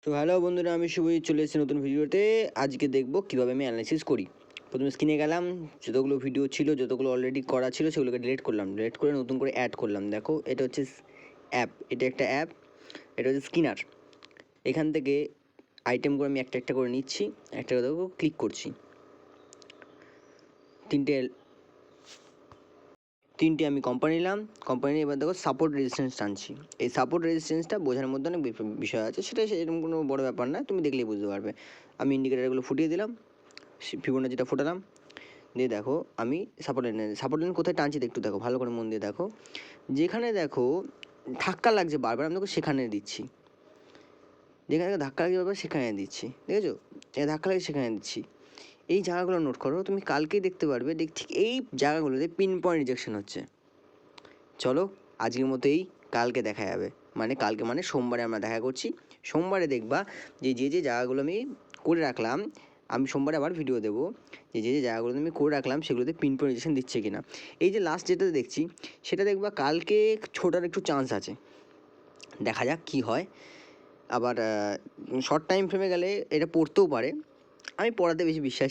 তো হ্যালো বন্ধুরা, আমি শুভজিৎ চলে এসেছি নতুন ভিডিওতে। আজকে দেখবো কীভাবে আমি অ্যানালাইসিস করি। প্রথমে স্ক্রিনে গেলাম, যতগুলো ভিডিও ছিল, যতগুলো অলরেডি করা ছিল সেগুলোকে ডিলিট করলাম। ডিলিট করে নতুন করে অ্যাড করলাম। দেখো, এটা হচ্ছে অ্যাপ, এটা একটা অ্যাপ, এটা হচ্ছে স্ক্রিনার। এখান থেকে আইটেমগুলো আমি একটা একটা করে নিচ্ছি, একটা দেখো ক্লিক করছি। তিনটে আমি কোম্পানি নিলাম। কোম্পানি এবার দেখো সাপোর্ট রেজিস্ট্যান্স টানছি। এই সাপোর্ট রেজিস্ট্যান্সটা বোঝার মধ্যে অনেক বিষয় আছে, সেটা সেরকম কোনো বড় ব্যাপার না, তুমি দেখলেই বুঝতে পারবে। আমি ইন্ডিকেটারগুলো ফুটিয়ে দিলাম, ফিবোনাচিটা ফোটালাম, দিয়ে দেখো আমি সাপোর্ট লাইন কোথায় টানছি একটু দেখো, ভালো করে মন দিয়ে দেখো। যেখানে দেখো ধাক্কা লাগছে বারবার, আমি দেখো সেখানে দিচ্ছি। যেখানে ধাক্কা লাগছে বারবার সেখানে দিচ্ছি, দেখেছো? ধাক্কা লাগে সেখানে দিচ্ছি। এই জায়গাগুলো নোট করো, তুমি কালকেই দেখতে পারবে ঠিক এই জায়গাগুলোতে পিন পয়েন্ট রিজেকশন হচ্ছে। চলো আজকের মতো কালকে দেখা যাবে, কালকে সোমবারে আমরা দেখা করছি। সোমবারে দেখবা যে যে জায়গাগুলো আমি করে রাখলাম, আমি সোমবারে আবার ভিডিও দেবো যে যে জায়গাগুলো আমি করে রাখলাম সেগুলোতে পিন পয়েন্ট রিজেকশন দিচ্ছে কিনা। এই যে লাস্ট যেটা দেখছি সেটা দেখবা কালকে ছোটার একটু চান্স আছে, দেখা যাক কী হয়। আবার শর্ট টাইম ফ্রেমে গেলে এটা পড়তেও পারে, আমি পড়াতে বেশি বিশ্বাস